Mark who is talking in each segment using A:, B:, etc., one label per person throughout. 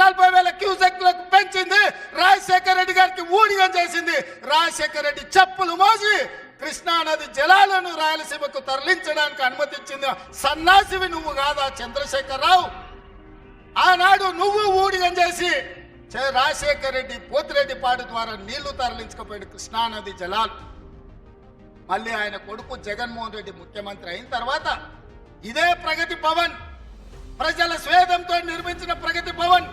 A: 40,000 క్యూసెక్లకు పెంచింది. రాజశేఖర రెడ్డి గారికి ఊడిగం చేసింది. రాజశేఖర రెడ్డి చెప్పులు మోసి కృష్ణానది జలాలను రాయలసీమకు తరలించడానికి అనుమతించింది సన్నాసివి నువ్వు కాదా చంద్రశేఖరరావు? ఆనాడు నువ్వు ఊడిగం చేసి రాజశేఖర రెడ్డి పోతిరెడ్డిపాడు ద్వారా నీళ్లు తరలించకపోయాడు కృష్ణానది జలాలు. మళ్ళీ ఆయన కొడుకు జగన్మోహన్ రెడ్డి ముఖ్యమంత్రి అయిన తర్వాత ఇదే ప్రగతి భవన్, ప్రజల స్వేదంతో నిర్మించిన ప్రగతి భవన్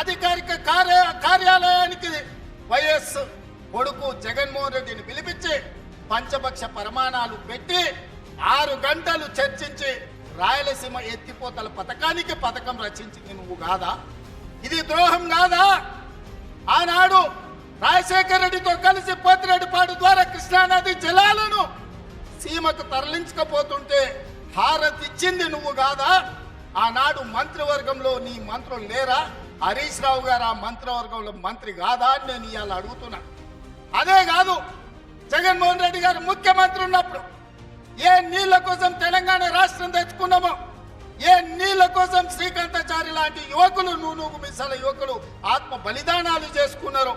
A: అధికారిక కార్యాలయానికి వైఎస్ కొడుకు జగన్మోహన్ రెడ్డిని పిలిపించి పంచపక్ష ప్రమాణాలు పెట్టి 6 గంటలు చర్చించి రాయలసీమ ఎత్తిపోతల పథకానికి పథకం రచించింది నువ్వు కాదా? ఇది ద్రోహం కాదా? ఆనాడు రాజశేఖర రెడ్డితో కలిసి పోతిరెడ్డిపాడు ద్వారా కృష్ణానది జలాలను సీమకు తరలించకపోతుంటే హారతిచ్చింది నువ్వు కాదా? ఆనాడు మంత్రివర్గంలో నీ మంత్రులు లేరా? హరీష్ రావు గారు ఆ మంత్రివర్గంలో మంత్రి కాదా అని నేను ఇవాళ అడుగుతున్నా. అదే కాదు, జగన్మోహన్ రెడ్డి గారు ముఖ్యమంత్రి ఉన్నప్పుడు ఏ నీళ్ల కోసం తెలంగాణ రాష్ట్రం తెచ్చుకున్నామో, ఏ నీళ్ల కోసం శ్రీకాంతాచారి లాంటి యువకులు నూనూగు మిసాల యువకులు ఆత్మ బలిదానాలు చేసుకున్నారు.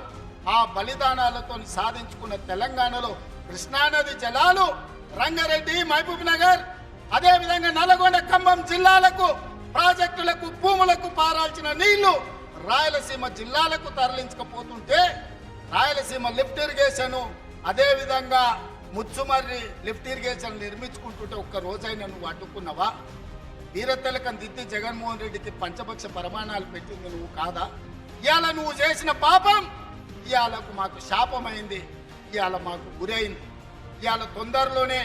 A: ఆ బలిదానాలతో సాధించుకున్న తెలంగాణలో కృష్ణానది జలాలు రంగారెడ్డి, మహబూబ్ నగర్, అదేవిధంగా నల్గొండ, ఖమ్మం జిల్లాలకు ప్రాజెక్టులకు భూములకు పారాల్సిన నీళ్లు రాయలసీమ జిల్లాలకు తరలించకపోతుంటే రాయలసీమ లిఫ్ట్ ఇరిగేషన్, అదేవిధంగా ముచ్చుమర్రి లిఫ్ట్ ఇరిగేషన్ నిర్మించుకుంటుంటే ఒక్క రోజైనా నువ్వు అడ్డుకున్నావా? వీరతిలకం దిద్ది జగన్మోహన్ రెడ్డికి పంచపక్ష ప్రమాణాలు పెట్టింది నువ్వు కాదా? ఇవాళ నువ్వు చేసిన పాపం ఇవాళకు మాకు శాపమైంది, ఇవాళ మాకు గురైంది. ఇవాళ తొందరలోనే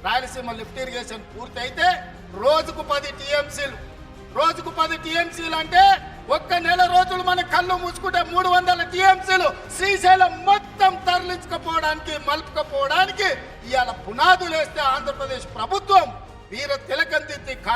A: రాయలసీమ లిఫ్ట్ ఇరిగేషన్ పూర్తయితే రోజుకు 10 టీఎంసీలు, రోజుకు 10 టీఎంసీలు అంటే ఒక్క నెల రోజులు మన కళ్ళు మూసుకుంటే 300 టీఎంసీలు శ్రీశైలం మొత్తం తరలించకపోవడానికి మలుపుకపోవడానికి ఇవాళ పునాదులు వేస్తే ఆంధ్రప్రదేశ్ ప్రభుత్వం వీర తిలకం దిద్ది